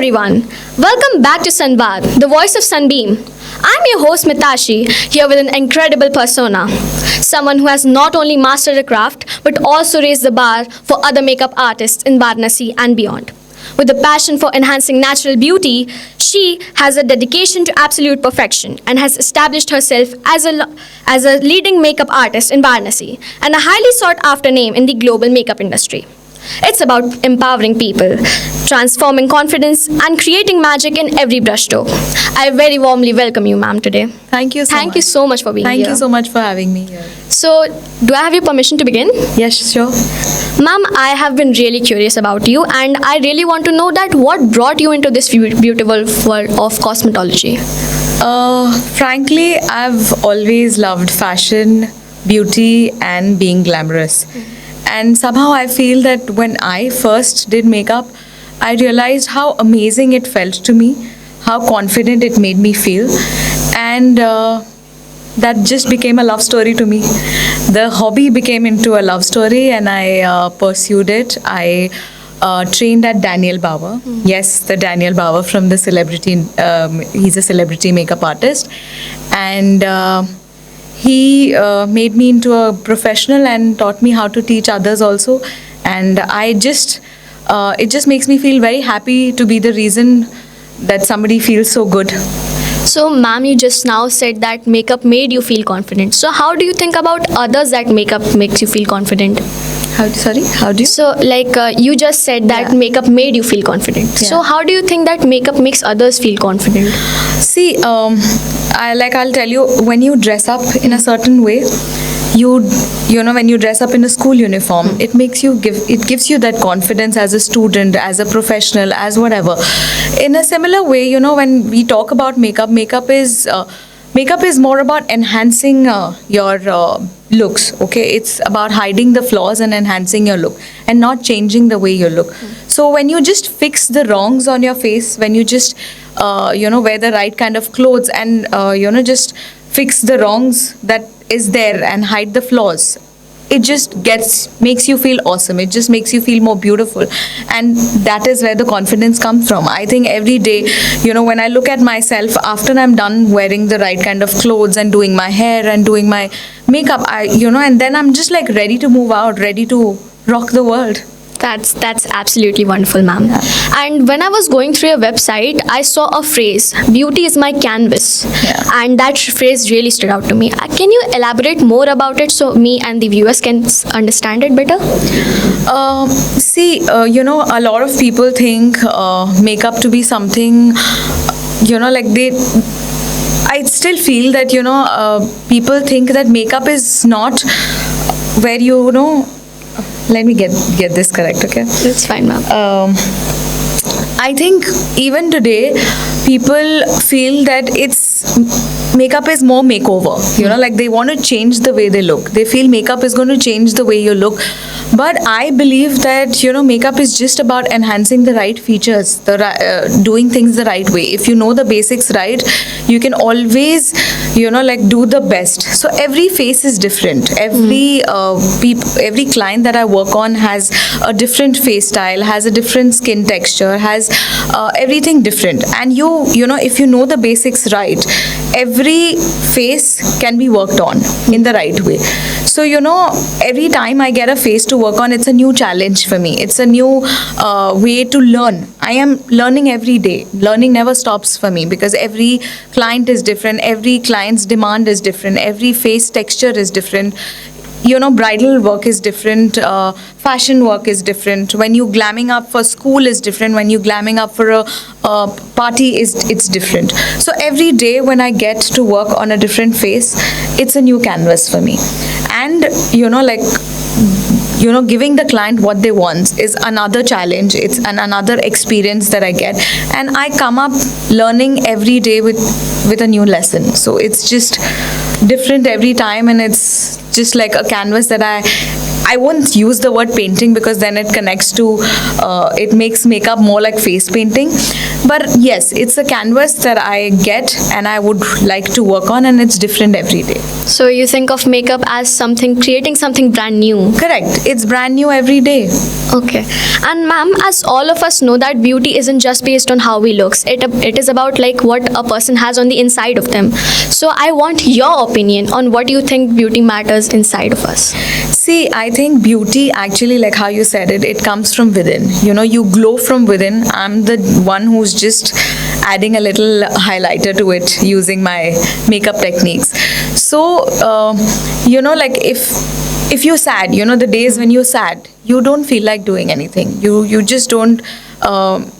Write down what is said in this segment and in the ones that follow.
everyone. Welcome back to Sanvad, the voice of Sunbeam. I'm your host Mitashi, here with an incredible persona. Someone who has not only mastered a craft, but also raised the bar for other makeup artists in Varanasi and beyond. With a passion for enhancing natural beauty, she has a dedication to absolute perfection and has established herself as a leading makeup artist in Varanasi and a highly sought after name in the global makeup industry. It's about empowering people, transforming confidence, and creating magic in every brushstroke. I very warmly welcome you, ma'am, today. Thank you so much. Thank you so much for being here. Thank you so much for having me here. So, do I have your permission to begin? Yes, sure. Ma'am, I have been really curious about you, and I really want to know that what brought you into this beautiful world of cosmetology. Frankly, I've always loved fashion, beauty, and being glamorous. And somehow I feel that when I first did makeup, I realized how amazing it felt to me, how confident it made me feel, and that just became a love story to me. The hobby became into a love story, and I pursued it. I trained at Daniel Bauer. Yes, the Daniel Bauer from the celebrity. He's a celebrity makeup artist, and he made me into a professional and taught me how to teach others also. And it just makes me feel very happy to be the reason that somebody feels so good. So, ma'am, you just now said that makeup made you feel confident. So, how do you think about others that makeup makes you feel confident? How do you? So, you just said that makeup made you feel confident. Yeah. So, how do you think that makeup makes others feel confident? See, I'll tell you, when you dress up in a certain way, you know, when you dress up in a school uniform, it gives you that confidence as a student, as a professional, as whatever. In a similar way, you know, when we talk about makeup is more about enhancing your looks. Okay, it's about hiding the flaws and enhancing your look, and not changing the way you look. So when you just fix the wrongs on your face, when you just wear the right kind of clothes, and just fix the wrongs that is there and hide the flaws, it just makes you feel awesome. It just makes you feel more beautiful, and that is where the confidence comes from. I think every day, you know, when I look at myself after I'm done wearing the right kind of clothes and doing my hair and doing my makeup, and then I'm just like ready to move out, ready to rock the world. That's absolutely wonderful, ma'am. Yeah. And when I was going through your website, I saw a phrase, "Beauty is my canvas," Yeah. and that phrase really stood out to me. Can you elaborate more about it so me and the viewers can understand it better? A lot of people think makeup to be something, I still feel that, people think that makeup is not where let me get this correct, okay? That's fine, ma'am. I think even today, people feel that makeup is more makeover. They want to change the way they look. They feel makeup is going to change the way you look. But I believe that, makeup is just about enhancing the right features, doing things the right way. If you know the basics right, you can always, do the best. So every face is different. Every client that I work on has a different face style, has a different skin texture, has everything different. And if you know the basics right, every face can be worked on in the right way. So, every time I get a face to work on, it's a new challenge for me. It's a new way to learn. I am learning every day. Learning never stops for me, because every client is different. Every client's demand is different. Every face texture is different. Bridal work is different, fashion work is different. When you glamming up for school is different. When you glamming up for a party, it's different. So every day when I get to work on a different face, it's a new canvas for me. And, giving the client what they want is another challenge. It's another experience that I get. And I come up learning every day with a new lesson. So it's just different every time, and it's just like a canvas that I won't use the word painting, because then it connects to, it makes makeup more like face painting. But yes, it's a canvas that I get and I would like to work on, and it's different every day. So you think of makeup as something, creating something brand new. Correct. It's brand new every day. Okay. And ma'am, as all of us know that beauty isn't just based on how we looks. It is about like what a person has on the inside of them. So I want your opinion on what you think beauty matters inside of us. See, I think beauty actually, like how you said it, it comes from within. You know, you glow from within. I'm the one who's just adding a little highlighter to it using my makeup techniques. So, you know, like if you're sad, you know, the days when you're sad, you don't feel like doing anything. You just don't,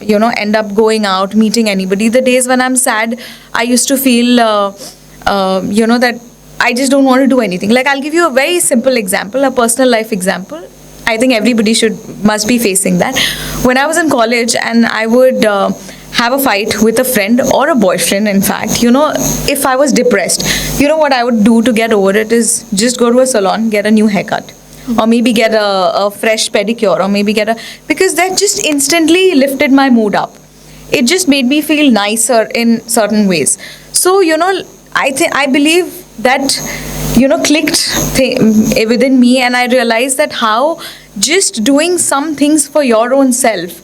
you know, end up going out, meeting anybody. The days when I'm sad, I used to feel, you know, that I just don't want to do anything. Like, I'll give you a very simple example, a personal life example. I think everybody must be facing that. When I was in college and I would have a fight with a friend or a boyfriend, in fact, you know, if I was depressed, you know what I would do to get over it is just go to a salon, get a new haircut. Or maybe get a fresh pedicure, or maybe because that just instantly lifted my mood up. It just made me feel nicer in certain ways. So, you know, I believe that, you know, clicked within me, and I realized that how just doing some things for your own self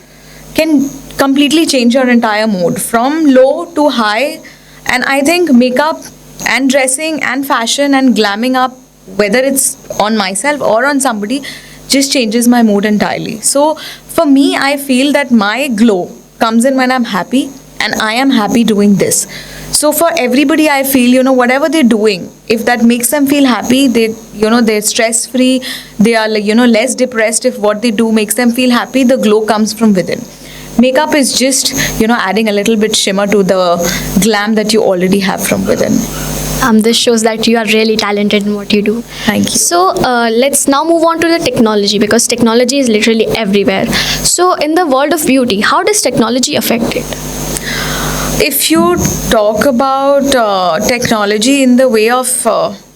can completely change your entire mood from low to high. And I think makeup and dressing and fashion and glamming up, whether it's on myself or on somebody, just changes my mood entirely. So for me, I feel that my glow comes in when I'm happy, and I am happy doing this. So for everybody, I feel, you know, whatever they're doing, if that makes them feel happy, they, you know, they're stress free, they are, like, you know, less depressed. If what they do makes them feel happy, the glow comes from within. Makeup is just, you know, adding a little bit shimmer to the glam that you already have from within. This shows that you are really talented in what you do. Thank you. So let's now move on to the technology, because technology is literally everywhere. So in the world of beauty, how does technology affect it? If you talk about technology in the way of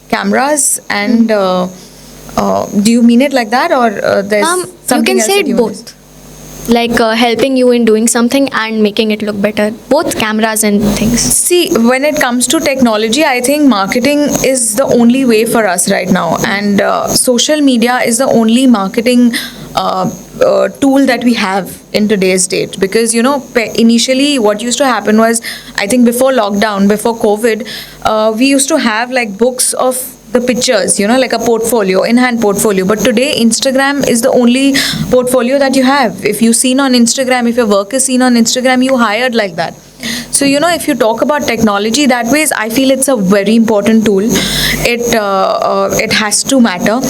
cameras and do you mean it like that, or there's You something can else say that it you want to both. Like helping you in doing something and making it look better. Both cameras and things. See, when it comes to technology, I think marketing is the only way for us right now, and social media is the only marketing tool that we have in today's date. Because, you know, initially what used to happen was, I think before lockdown, before COVID, we used to have like books of the pictures, you know, like a portfolio, in-hand portfolio. But today, Instagram is the only portfolio that you have. If you're seen on Instagram, if your work is seen on Instagram, you hired like that. So, you know, if you talk about technology that ways, I feel it's a very important tool. It has to matter.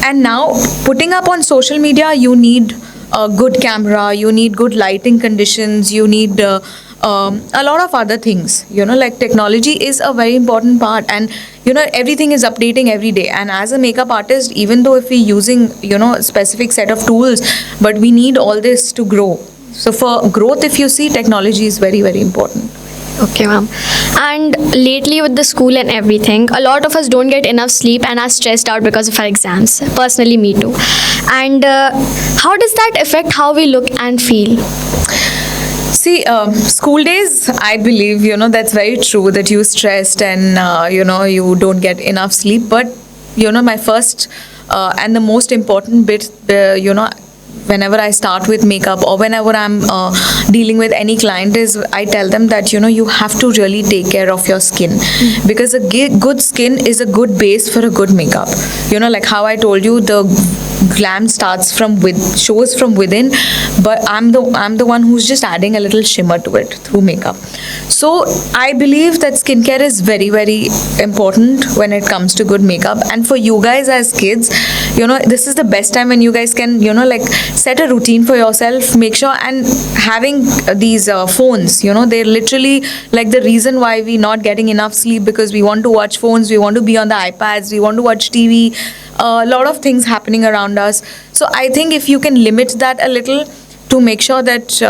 And now, putting up on social media, you need a good camera, you need good lighting conditions, you need a lot of other things. You know, like technology is a very important part, and you know, everything is updating every day. And as a makeup artist, even though if we're using, you know, a specific set of tools, but we need all this to grow. So for growth, if you see, technology is very, very important. Okay, ma'am. And lately with the school and everything, a lot of us don't get enough sleep and are stressed out because of our exams. Personally, me too. And how does that affect how we look and feel? See, school days, I believe, you know, that's very true that you're stressed and, you know, you don't get enough sleep. But, you know, my first and the most important bit, you know, whenever I start with makeup or whenever I'm dealing with any client, is I tell them that, you know, you have to really take care of your skin, because a good skin is a good base for a good makeup. You know, like how I told you, the glam starts from shows from within, but I'm the one who's just adding a little shimmer to it through makeup. So I believe that skincare is very, very important when it comes to good makeup. And for you guys as kids, you know, this is the best time when you guys can, you know, like set a routine for yourself. Make sure, and having these phones, you know, they're literally like the reason why we're not getting enough sleep, because we want to watch phones, we want to be on the iPads, we want to watch TV, a lot of things happening around us. So I think if you can limit that a little to make sure that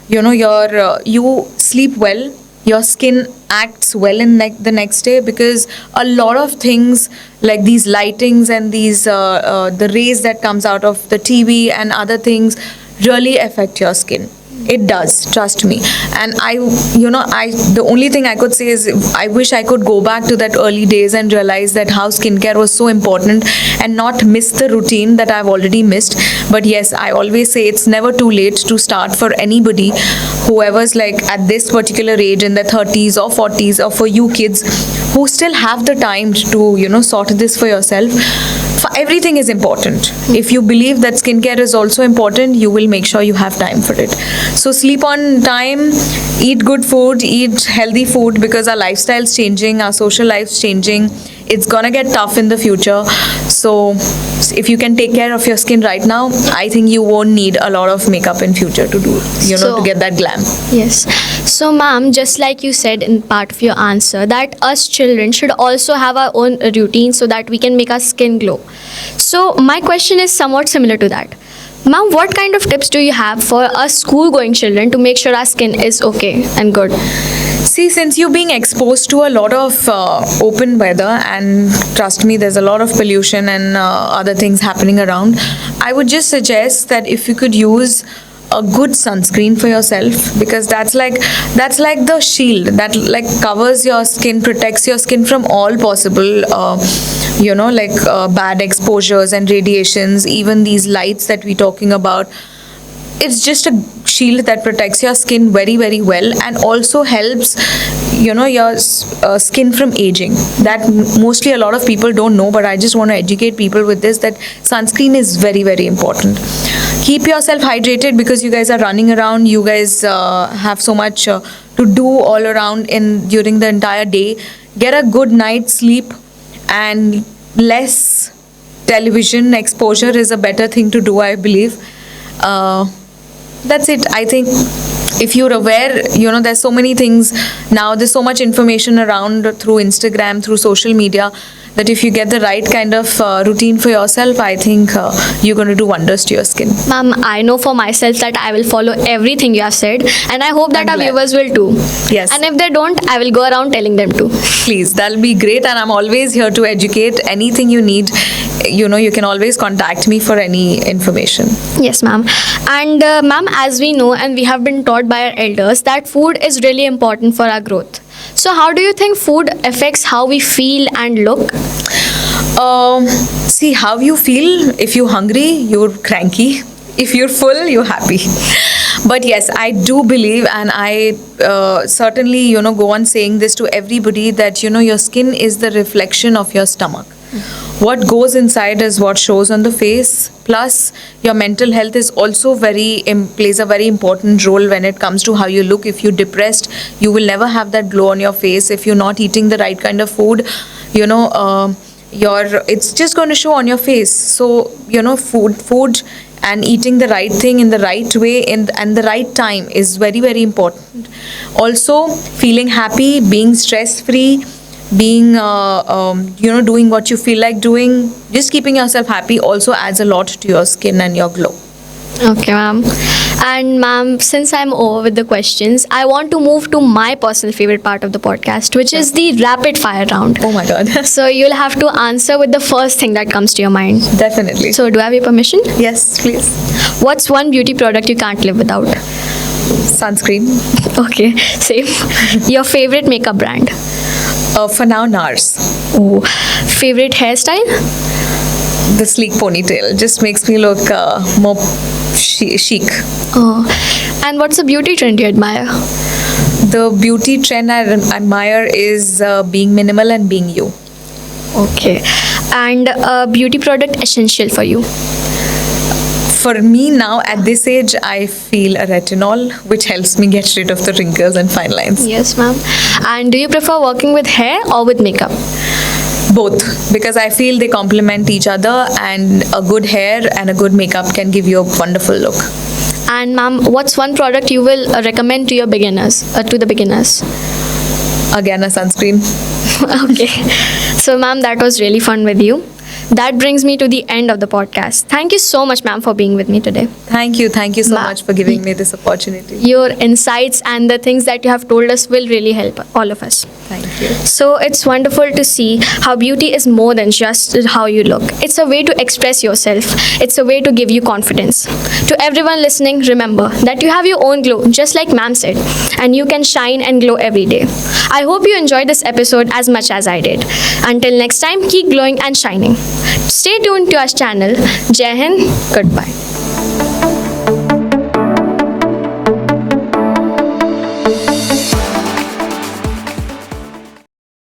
you know, you sleep well, your skin acts well in the next day, because a lot of things like these lightings and these the rays that comes out of the TV and other things really affect your skin. It does, trust me. And the only thing I could say is I wish I could go back to that early days and realize that how skincare was so important and not miss the routine that I've already missed. But yes, I always say it's never too late to start for anybody, whoever's like at this particular age in their 30s or 40s, or for you kids who still have the time to, sort this for yourself. Everything is important. If you believe that skincare is also important, you will make sure you have time for it. So sleep on time, eat good food, eat healthy food, because our lifestyle's changing, our social life's changing. It's gonna get tough in the future. So if you can take care of your skin right now, I think you won't need a lot of makeup in future to do, to get that glam. Yes. So, ma'am, just like you said in part of your answer, that us children should also have our own routine so that we can make our skin glow. So, my question is somewhat similar to that. Ma'am, what kind of tips do you have for us school-going children to make sure our skin is okay and good? See, since you're being exposed to a lot of open weather, and trust me, there's a lot of pollution and other things happening around, I would just suggest that if you could use a good sunscreen for yourself, because that's like the shield that like covers your skin, protects your skin from all possible bad exposures and radiations, even these lights that we're talking about. It's just a shield that protects your skin very, very well, and also helps your skin from aging. That mostly a lot of people don't know, but I just want to educate people with this, that sunscreen is very, very important. Keep yourself hydrated, because you guys are running around, you guys have so much to do all around during the entire day. Get a good night's sleep, and less television exposure is a better thing to do, I believe. That's it. I think if you're aware, there's so many things now, there's so much information around through Instagram, through social media, that if you get the right kind of routine for yourself, I think you're going to do wonders to your skin. Ma'am, I know for myself that I will follow everything you have said, and I hope that our viewers will too. Yes. And if they don't, I will go around telling them too. Please, that'll be great, and I'm always here to educate. Anything you need, you can always contact me for any information. Yes, ma'am. And ma'am, as we know and we have been taught by our elders that food is really important for our growth. So how do you think food affects how we feel and look? See, how you feel. If you're hungry, you're cranky. If you're full, you're happy. But yes, I do believe, and I certainly, go on saying this to everybody, that, your skin is the reflection of your stomach. What goes inside is what shows on the face. Plus, your mental health is also plays a very important role when it comes to how you look. If you're depressed, you will never have that glow on your face. If you're not eating the right kind of food, it's just going to show on your face. So, food and eating the right thing in the right way and the right time is very, very important. Also, feeling happy, being stress-free, being doing what you feel like doing, just keeping yourself happy also adds a lot to your skin and your glow. Okay, ma'am. And ma'am, since I'm over with the questions, I want to move to my personal favorite part of the podcast, which is the rapid fire round. Oh my god. So you'll have to answer with the first thing that comes to your mind. Definitely. So do I have your permission? Yes, please. What's one beauty product you can't live without? Sunscreen. Okay, same. Your favorite makeup brand? For now, NARS. Oh, favorite hairstyle? The sleek ponytail just makes me look more chic. Oh, and what's a beauty trend you admire? The beauty trend I admire is being minimal and being you. Okay, and a beauty product essential for you? For me now, at this age, I feel a retinol, which helps me get rid of the wrinkles and fine lines. Yes, ma'am. And do you prefer working with hair or with makeup? Both, because I feel they complement each other, and a good hair and a good makeup can give you a wonderful look. And ma'am, what's one product you will recommend to your beginners, to the beginners? Again, a sunscreen. Okay. So ma'am, that was really fun with you. That brings me to the end of the podcast. Thank you so much, ma'am, for being with me today. Thank you so Ma- much for giving me this opportunity. Your insights and the things that you have told us will really help all of us. Thank you. So it's wonderful to see how beauty is more than just how you look. It's a way to express yourself. It's a way to give you confidence. To everyone listening, remember that you have your own glow, just like ma'am said, and you can shine and glow every day. I hope you enjoyed this episode as much as I did. Until next time, keep glowing and shining. Stay tuned to our channel. Jai Hind. Goodbye.